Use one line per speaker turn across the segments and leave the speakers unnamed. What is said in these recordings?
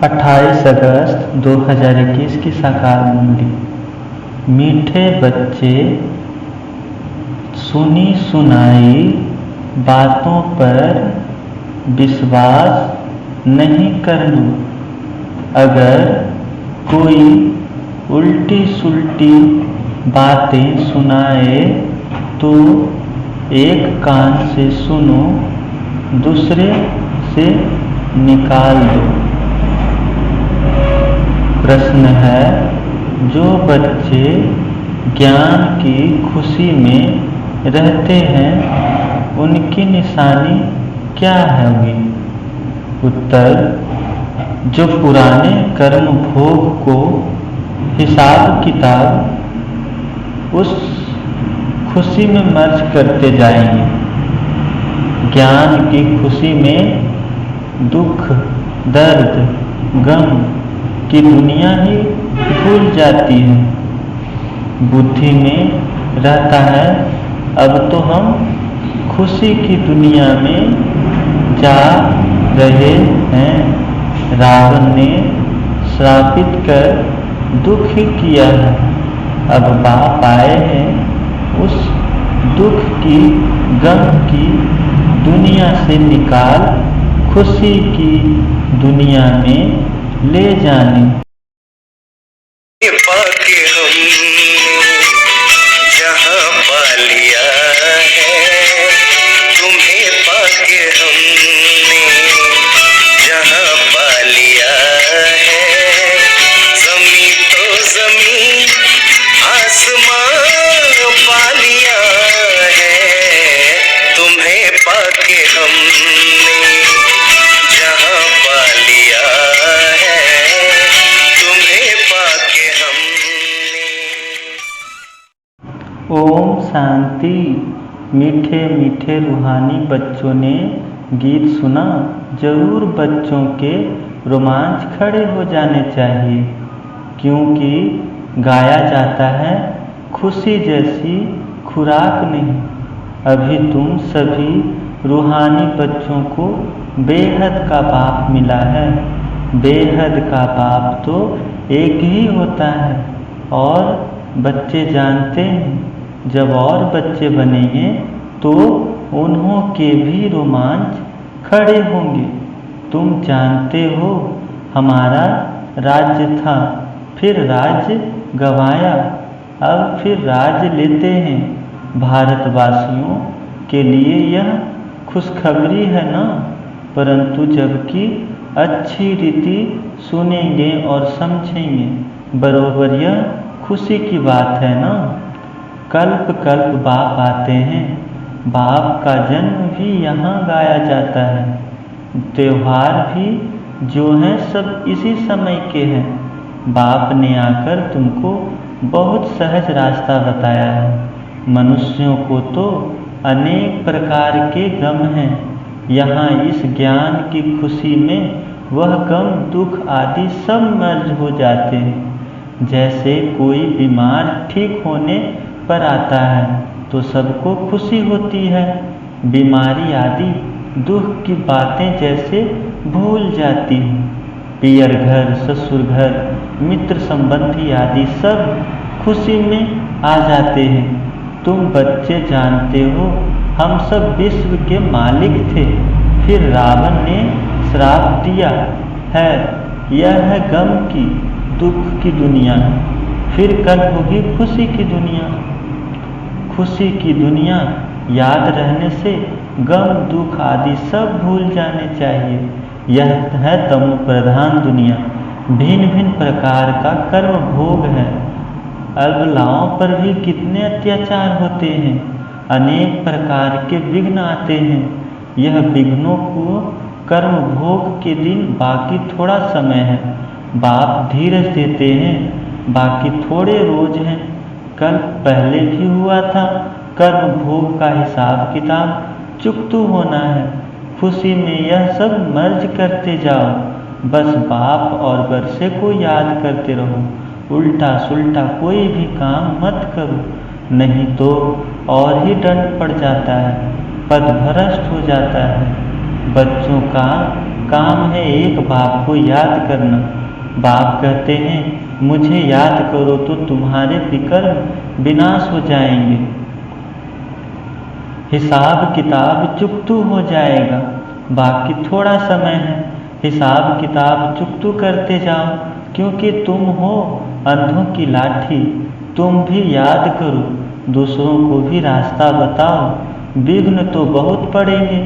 28 अगस्त 2021 की साकार मुंडी। मीठे बच्चे सुनी सुनाई बातों पर विश्वास नहीं करना। अगर कोई उल्टी सुल्टी बातें सुनाए तो एक कान से सुनो, दूसरे से निकाल दो। प्रश्न है, जो बच्चे ज्ञान की खुशी में रहते हैं उनकी निशानी क्या होगी? उत्तर, जो पुराने कर्म भोग को हिसाब किताब उस खुशी में मर्ज करते जाएंगे। ज्ञान की खुशी में दुख, दर्द, गम की दुनिया ही भूल जाती है। बुद्धि में रहता है, अब तो हम खुशी की दुनिया में जा रहे हैं। रावण ने श्रापित कर दुख किया है, अब बाप आए हैं उस दुख की, गम की दुनिया से निकाल खुशी की दुनिया में ले जाने।
पाके हमने जहाँ पा लिया है, तुम्हें पाके हमने जहाँ पा लिया है। ज़मीं तो ज़मीं आसमां पा लिया है, तुम्हें पाके हमने जहाँ पा लिया है, तुम्हें पाके हमने।
ओम शांति। मीठे मीठे रूहानी बच्चों ने गीत सुना। जरूर बच्चों के रोमांच खड़े हो जाने चाहिए, क्योंकि गाया जाता है खुशी जैसी खुराक नहीं। अभी तुम सभी रूहानी बच्चों को बेहद का बाप मिला है। बेहद का बाप तो एक ही होता है, और बच्चे जानते हैं जब और बच्चे बनेंगे तो उन्हों के भी रोमांच खड़े होंगे। तुम जानते हो, हमारा राज्य था, फिर राज्य गंवाया, अब फिर राज्य लेते हैं। भारतवासियों के लिए यह खुशखबरी है ना? परंतु जबकि अच्छी रीति सुनेंगे और समझेंगे, बरोबर यह खुशी की बात है ना? कल्प कल्प बाप आते हैं। बाप का जन्म भी यहाँ गाया जाता है। त्योहार भी जो हैं सब इसी समय के हैं। बाप ने आकर तुमको बहुत सहज रास्ता बताया है। मनुष्यों को तो अनेक प्रकार के गम हैं। यहाँ इस ज्ञान की खुशी में वह गम, दुख आदि सब मर्ज हो जाते हैं। जैसे कोई बीमार ठीक होने पर आता है तो सबको खुशी होती है। बीमारी आदि दुख की बातें जैसे भूल जाती हैं। पियर घर, ससुर घर, मित्र संबंधी आदि सब खुशी में आ जाते हैं। तुम बच्चे जानते हो, हम सब विश्व के मालिक थे, फिर रावण ने श्राप दिया है। यह है गम की, दुख की दुनिया। फिर कल होगी खुशी की दुनिया। खुशी की दुनिया याद रहने से गम, दुख आदि सब भूल जाने चाहिए। यह है तमो प्रधान दुनिया। भिन्न भिन्न प्रकार का कर्म भोग है। अबलाओं पर भी कितने अत्याचार होते हैं। अनेक प्रकार के विघ्न आते हैं। यह विघ्नों को कर्म भोग के दिन बाकी थोड़ा समय है। बाप धीरज देते हैं, बाकी थोड़े रोज हैं। कल पहले भी हुआ था। कर्म भोग का हिसाब किताब चुकतू होना है। खुशी में यह सब मर्ज करते जाओ। बस बाप और वर्षे को याद करते रहो। उल्टा सुल्टा कोई भी काम मत करो, नहीं तो और ही दंड पड़ जाता है, पदभ्रष्ट हो जाता है। बच्चों का काम है एक बाप को याद करना। बाप कहते हैं मुझे याद करो तो तुम्हारे विकर्म विनाश हो जाएंगे, हिसाब किताब चुकतू हो जाएगा। बाकी थोड़ा समय है, हिसाब किताब चुकतू करते जाओ, क्योंकि तुम हो अंधों की लाठी। तुम भी याद करो, दूसरों को भी रास्ता बताओ। विघ्न तो बहुत पड़ेंगे,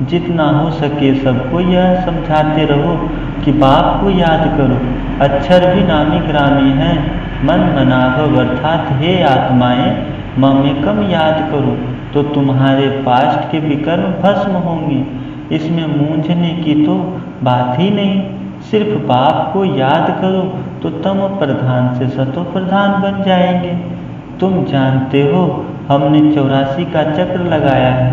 जितना हो सके सबको यह समझाते रहो कि बाप को याद करो। अक्षर भी नामी ग्रामी है, मन मनाभव अर्थात हे आत्माएं ममेकम याद करो, तो तुम्हारे पास्ट के विकर्म भस्म होंगे। इसमें मूंझने की तो बात ही नहीं। सिर्फ बाप को याद करो तो तम प्रधान से सतो प्रधान बन जाएंगे। तुम जानते हो हमने 84 का चक्र लगाया है,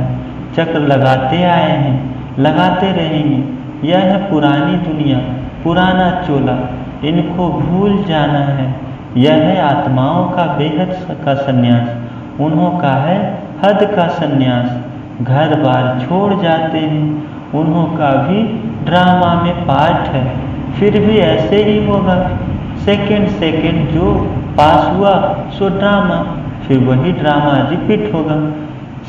चक्र लगाते आए हैं, लगाते रहेंगे। यह है पुरानी दुनिया, पुराना चोला, इनको भूल जाना है। यह है आत्माओं का बेहद का संन्यास, उन्हों का है हद का संन्यास। घर बार छोड़ जाते हैं, उन्हों का भी ड्रामा में पार्ट है। फिर भी ऐसे ही होगा, सेकंड सेकंड जो पास हुआ सो ड्रामा, फिर वही ड्रामा रिपीट होगा।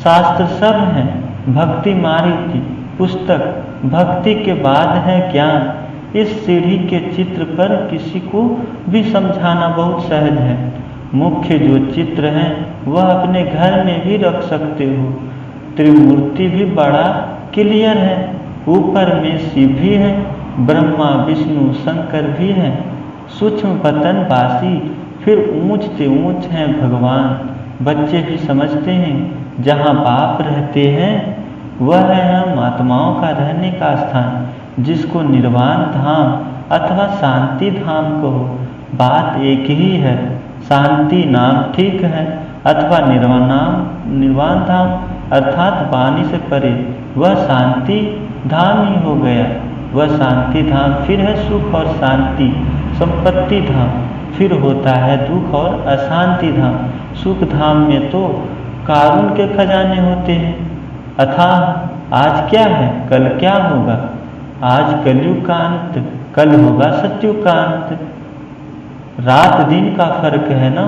शास्त्र सब हैं, भक्ति मार्ग की पुस्तक, भक्ति के बाद है ज्ञान। इस सीढ़ी के चित्र पर किसी को भी समझाना बहुत सहज है। मुख्य जो चित्र है वह अपने घर में भी रख सकते हो। त्रिमूर्ति भी बड़ा क्लियर है, ऊपर में शिव भी है, ब्रह्मा विष्णु शंकर भी हैं, सूक्ष्म पतन वासी, फिर ऊंच से ऊंच हैं भगवान। बच्चे भी समझते हैं जहाँ बाप रहते हैं वह है हम आत्माओं का रहने का स्थान, जिसको निर्वाण धाम अथवा शांति धाम कहो। बात एक ही है, शांति नाम ठीक है अथवा निर्वाण धाम अर्थात वाणी से परे, वह शांति धाम ही हो गया। वह शांति धाम फिर है सुख और शांति संपत्ति धाम, फिर होता है दुख और अशांति धाम। सुख धाम में तो कारुण्य के खजाने होते हैं। अथाह आज क्या है कल क्या होगा, आज कलयुग का अंत, कल होगा सत्युग का अंत। रात दिन का फर्क है ना,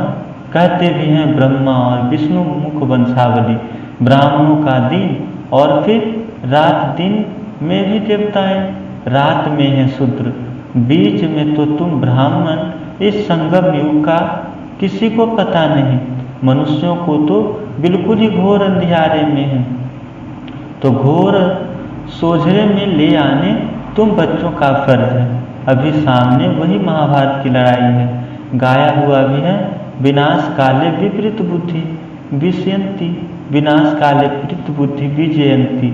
कहते भी हैं ब्रह्मा और विष्णु मुख वंशावली, ब्राह्मणों का दिन और फिर रात दिन में भी देवताएं, रात में है शूद्र, बीच में तो तुम ब्राह्मण। इस संगम युग का किसी को पता नहीं, मनुष्यों को तो बिल्कुल ही घोर अंधियारे में है। तो घोर सोझरे में ले आने तुम बच्चों का फर्ज है। अभी सामने वही महाभारत की लड़ाई है, गाया हुआ भी है, विनाश काले विपरीत बुद्धि विषयंती, विनाश काले विपरीत बुद्धि विजयंती।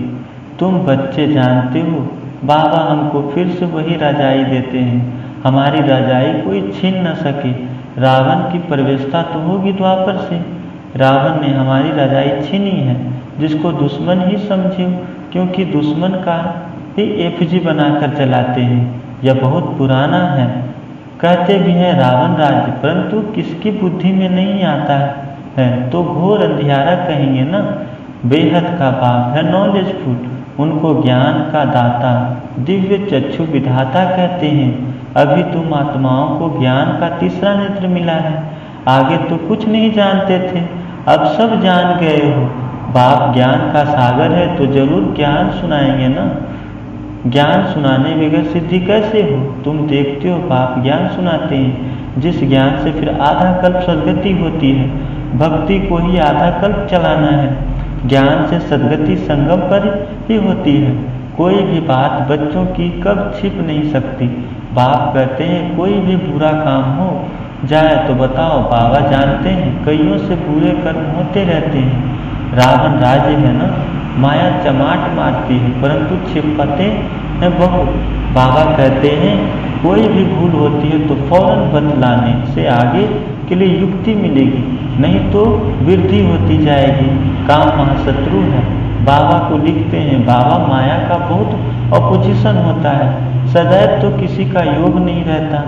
तुम बच्चे जानते हो बाबा हमको फिर से वही रजाई देते हैं, हमारी रजाई कोई छीन न सके। रावण की प्रवेशता तो होगी द्वापर से, रावण ने हमारी रजाई छीनी है, जिसको दुश्मन ही समझे, क्योंकि दुश्मन का ही एफजी बनाकर चलाते हैं। यह बहुत पुराना है। कहते भी हैं रावण राज्य, परंतु किसकी बुद्धि में नहीं आता है, तो घोर अंधियारा कहेंगे ना। बेहद का बाप है नॉलेजफुल, उनको ज्ञान का दाता दिव्य चक्षु विधाता कहते हैं। अभी तुम आत्माओं को ज्ञान का तीसरा नेत्र मिला है, आगे तो कुछ नहीं जानते थे, अब सब जान गए हो। बाप ज्ञान का सागर है तो जरूर ज्ञान सुनाएंगे ना। ज्ञान सुनाने बगैर सिद्धि कैसे हो, तुम देखते हो बाप ज्ञान सुनाते हैं, जिस ज्ञान से फिर आधा कल्प सदगति होती है। भक्ति को ही आधा कल्प चलाना है, ज्ञान से सदगति संगम पर ही होती है। कोई भी बात बच्चों की कब छिप नहीं सकती। बाप कहते हैं कोई भी बुरा काम हो जाए तो बताओ, बाबा जानते हैं कईयों से बुरे कर्म होते रहते हैं। रावण राज्य है ना, माया चमाट मारती है परंतु छिपाते हैं बहुत। बाबा कहते हैं कोई भी भूल होती है तो फौरन बतलाने से आगे के लिए युक्ति मिलेगी, नहीं तो वृद्धि होती जाएगी। काम महाशत्रु है। बाबा को लिखते हैं बाबा माया का बहुत अपोजिशन होता है, सदैव तो किसी का योग नहीं रहता,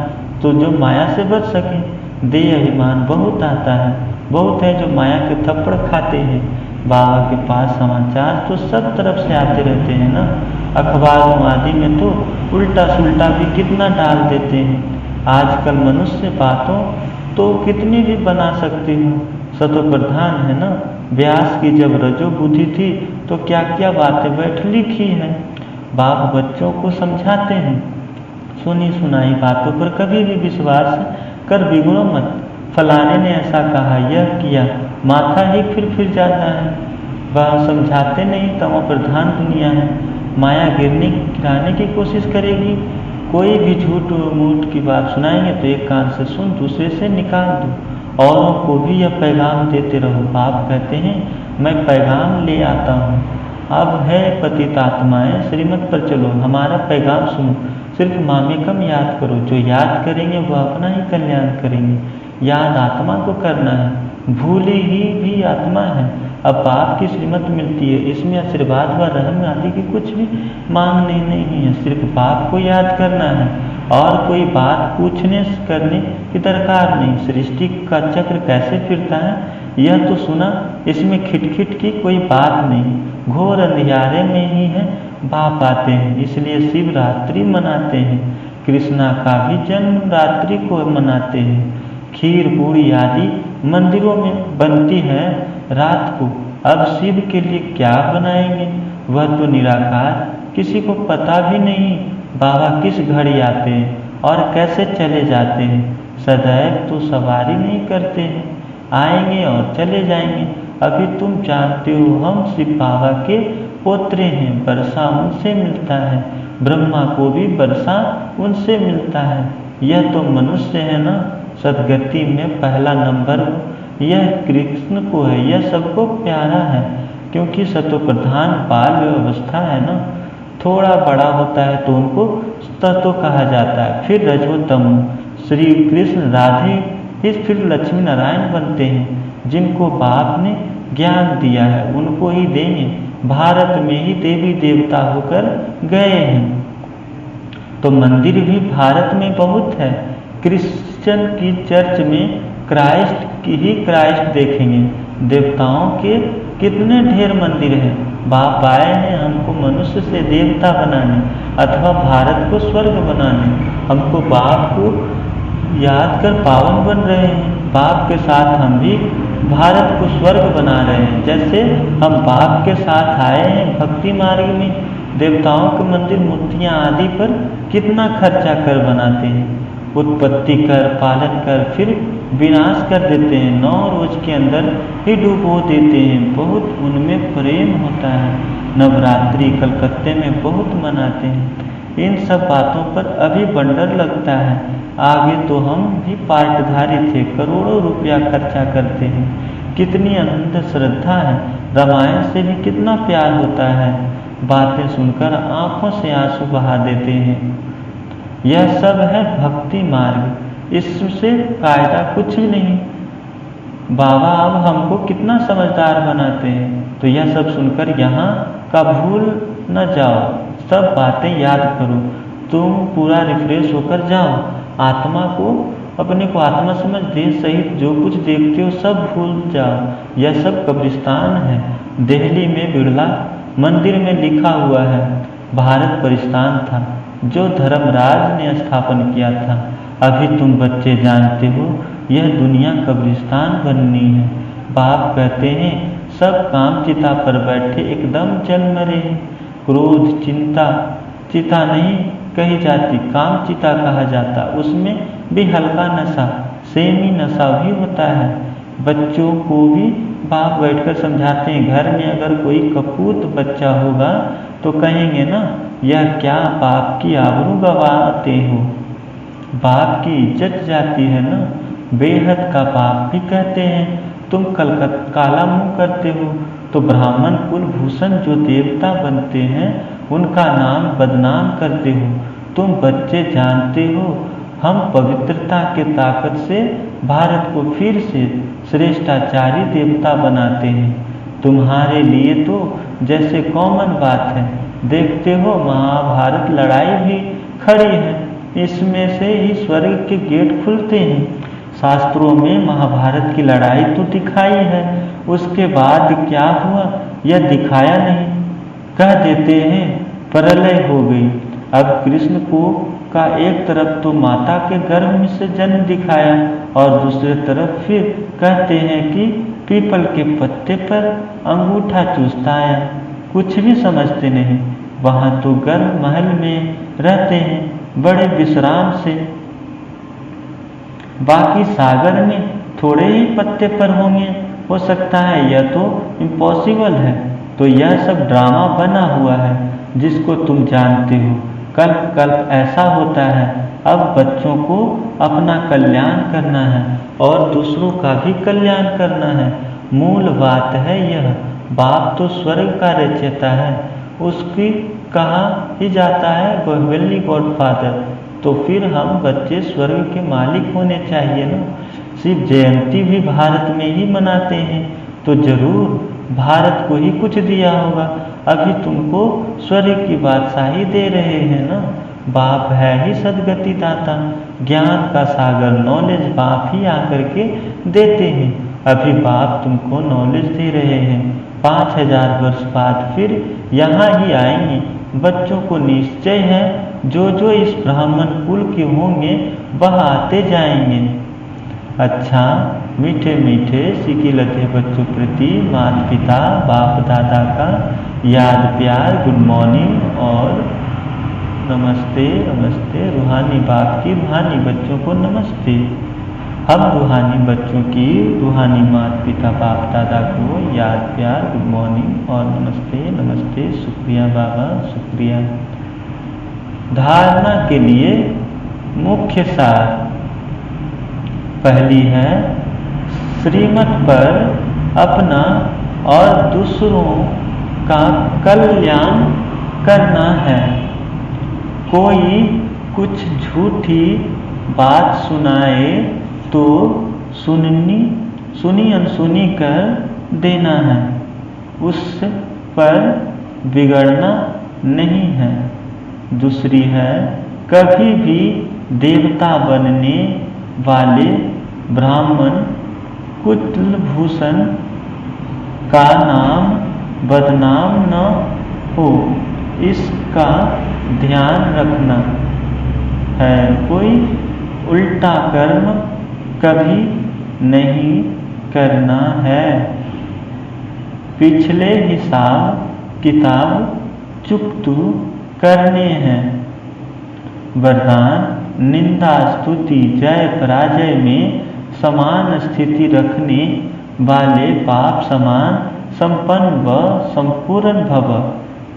तो जो माया से बच सके। देह अभिमान बहुत आता है, बहुत है जो माया के थप्पड़ खाते हैं। बाबा के पास समाचार तो सब तरफ से आते रहते हैं ना। अखबारों आदि में तो उल्टा सुल्टा भी कितना डाल देते हैं। आजकल मनुष्य बातों तो कितनी भी बना सकते हो, सतो प्रधान है ना। व्यास की जब रजो बुद्धि थी तो क्या क्या बातें बैठ लिखी है। बाप बच्चों को समझाते हैं, सुनी सुनाई बातों पर कभी भी विश्वास कर बिगड़ो मत। फलाने ने ऐसा कहा, यह किया, माथा ही फिर जाता है। वह समझाते नहीं, तमो प्रधान दुनिया है। माया गिराने की कोशिश करेगी। कोई भी झूठ मूठ की बात सुनाएंगे तो एक कान से सुन, दूसरे से निकाल दो। औरों को भी यह पैगाम देते रहो। बाप कहते हैं, मैं पैगाम ले आता हूँ। अब है पतित आत्माएं, श्रीमत पर चलो, हमारा पैगाम सुनो। सिर्फ मामेकम याद करो, जो याद करेंगे वह अपना ही कल्याण करेंगे। याद आत्मा को करना है, भूली ही भी आत्मा है। अब बाप की श्रीमत मिलती है, इसमें आशीर्वाद व रहम आदि की कुछ भी मांगने नहीं है। सिर्फ बाप को याद करना है और कोई बात पूछने करने की दरकार नहीं। सृष्टि का चक्र कैसे फिरता है यह तो सुना, इसमें खिटखिट की कोई बात नहीं। घोर अंधियारे में ही है बाप आते हैं, इसलिए शिवरात्रि मनाते हैं। कृष्णा का भी जन्म रात्रि को मनाते हैं। खीर पूड़ी आदि मंदिरों में बनती है रात को। अब शिव के लिए क्या बनाएंगे, वह तो निराकार, किसी को पता भी नहीं। बाबा किस घड़ी आते हैं और कैसे चले जाते हैं, सदैव तो सवारी नहीं करते हैं, आएंगे और चले जाएंगे। अभी तुम जानते हो हम शिव बाबा के पोत्रे हैं, वर्षा उनसे मिलता है। ब्रह्मा को भी वर्षा उनसे मिलता है। यह तो मनुष्य है ना, सदगति में पहला नंबर यह कृष्ण को है। यह सबको प्यारा है, क्योंकि सतो प्रधान बाल अवस्था है ना। थोड़ा बड़ा होता है तो उनको ततो कहा जाता है, फिर रजोतम श्री कृष्ण राधे, फिर लक्ष्मी नारायण बनते हैं। जिनको बाप ने ज्ञान दिया है उनको ही देंगे। भारत में ही देवी देवता होकर गए हैं, तो मंदिर भी भारत में बहुत है। क्रिश्चियन की चर्च में क्राइस्ट देखेंगे। देवताओं के कितने ढेर मंदिर हैं। बाप आए हैं हमको मनुष्य से देवता बनाने अथवा भारत को स्वर्ग बनाने। हमको बाप को याद कर पावन बन रहे हैं। बाप के साथ हम भी भारत को स्वर्ग बना रहे हैं। जैसे हम बाप के साथ आए हैं भक्ति मार्ग में। देवताओं के मंदिर मूर्तियाँ आदि पर कितना खर्चा कर बनाते हैं। उत्पत्ति कर, पालन कर, फिर विनाश कर देते हैं। 9 रोज के अंदर ही डुबो देते हैं। बहुत उनमें प्रेम होता है। नवरात्रि कलकत्ते में बहुत मनाते हैं। इन सब बातों पर अभी बंडर लगता है। आगे तो हम भी पार्टधारी थे, करोड़ों रुपया खर्चा करते हैं। कितनी अनंत श्रद्धा है। रामायण से भी कितना प्यार होता है। बातें सुनकर आंखों से आंसू बहा देते हैं। यह सब है भक्ति मार्ग, इससे फायदा कुछ भी नहीं। बाबा अब हमको कितना समझदार बनाते हैं। तो यह सब सुनकर यहाँ का भूल न जाओ, सब बातें याद करो। तुम पूरा रिफ्रेश होकर जाओ। आत्मा को, अपने को आत्मा समझ, देह सहित जो कुछ देखते हो सब भूल जाओ। यह सब कब्रिस्तान है। दिल्ली में बिरला मंदिर में लिखा हुआ है, भारत परिस्तान था जो धर्मराज ने स्थापन किया था। अभी तुम बच्चे जानते हो यह दुनिया कब्रिस्तान बननी है। बाप कहते हैं सब काम चिता पर बैठे एकदम जल मरे हैं। क्रोध चिता नहीं कही जाती, काम चिता कहा जाता। उसमें भी हल्का नशा, सेमी नशा भी होता है। बच्चों को भी बाप बैठकर समझाते हैं। घर में अगर कोई कपूत बच्चा होगा तो कहेंगे ना, यह क्या बाप की आबरू गवाते हो, बाप की इज्जत जाती है ना। बेहद का बाप भी कहते हैं तुम काला मुंह करते हो तो ब्राह्मण कुल भूषण जो देवता बनते हैं उनका नाम बदनाम करते हो। तुम बच्चे जानते हो हम पवित्रता के ताकत से भारत को फिर से श्रेष्ठाचारी देवता बनाते हैं। तुम्हारे लिए तो जैसे कॉमन बात है। देखते हो महाभारत लड़ाई भी खड़ी है, इसमें से ही स्वर्ग के गेट खुलते हैं। शास्त्रों में महाभारत की लड़ाई तो दिखाई है, उसके बाद क्या हुआ यह दिखाया नहीं। कह देते हैं प्रलय हो गई। अब कृष्ण को का एक तरफ तो माता के गर्भ में से जन्म दिखाया और दूसरे तरफ फिर कहते हैं कि पीपल के पत्ते पर अंगूठा चूसता आया। कुछ भी समझते नहीं। वहाँ तो गर्भ महल में रहते हैं बड़े विश्राम से, बाकी सागर में थोड़े ही पत्ते पर होंगे। हो सकता है यह तो इम्पॉसिबल है। तो यह सब ड्रामा बना हुआ है जिसको तुम जानते हो। कल्प कल्प ऐसा होता है। अब बच्चों को अपना कल्याण करना है और दूसरों का भी कल्याण करना है। मूल बात है यह। बाप तो स्वर्ग का रचयिता है, उसकी कहा ही जाता है हेवनली गॉडफादर। तो फिर हम बच्चे स्वर्ग के मालिक होने चाहिए ना। शिव जयंती भी भारत में ही मनाते हैं, तो जरूर भारत को ही कुछ दिया होगा। अभी तुमको स्वर्ग की बादशाही दे रहे हैं ना। बाप है ही सदगति दाता, ज्ञान का सागर नॉलेज बाप ही आकर के देते हैं। अभी बाप तुमको नॉलेज दे रहे हैं, 5000 वर्ष बाद फिर यहाँ ही आएंगे। बच्चों को निश्चय है जो जो इस ब्राह्मण कुल के होंगे वह आते जाएंगे। अच्छा, मीठे मीठे सिकिलते बच्चों प्रति माता पिता बाप दादा का याद प्यार, गुड मॉर्निंग और नमस्ते नमस्ते। रूहानी बाप की रूहानी बच्चों को नमस्ते। हम रूहानी बच्चों की रूहानी माता पिता बाप दादा को याद प्यार, गुड मॉर्निंग और नमस्ते नमस्ते। शुक्रिया बाबा, शुक्रिया। धारणा के लिए मुख्य सार पहली है, श्रीमत पर अपना और दूसरों का कल्याण करना है। कोई कुछ झूठी बात सुनाए तो सुनी अनसुनी कर देना है, उस पर बिगड़ना नहीं है। दूसरी है, कभी भी देवता बनने वाले ब्राह्मण कुलभूषण का नाम बदनाम न हो, इसका ध्यान रखना है। कोई उल्टा कर्म कभी नहीं करना है। पिछले हिसाब किताब चुकतू करने हैं। वरदान, निंदा स्तुति जय पराजय में समान स्थिति रखने वाले बाप समान संपन्न व संपूर्ण भव।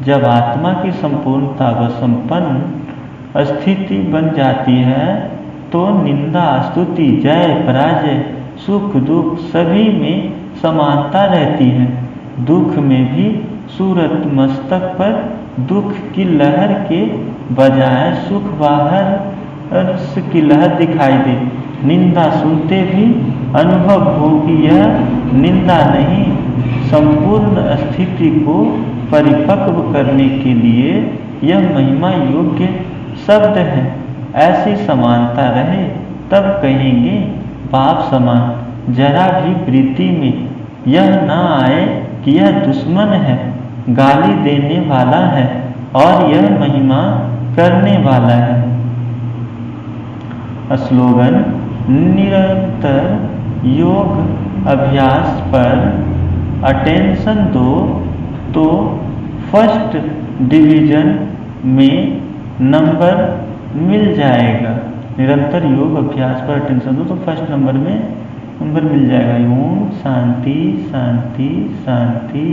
जब आत्मा की संपूर्णता व संपन्न स्थिति बन जाती है तो निंदा स्तुति जय पराजय सुख दुख सभी में समानता रहती है। दुख में भी सूरत मस्तक पर दुख की लहर के बजाय सुख बाहर की लहर दिखाई दे। निंदा सुनते भी अनुभव हो कि यह निंदा नहीं, संपूर्ण स्थिति को परिपक्व करने के लिए यह महिमा योग्य शब्द है। ऐसी समानता रहे तब कहेंगे बाप समान। जरा भी वृत्ति में यह न आए कि यह दुश्मन है, गाली देने वाला है और यह महिमा करने वाला है। स्लोगन, निरंतर योग अभ्यास पर अटेंशन दो तो फर्स्ट डिवीजन में नंबर मिल जाएगा। निरंतर योग अभ्यास पर अटेंशन दो तो फर्स्ट नंबर में नंबर मिल जाएगा। ओम शांति शांति शांति।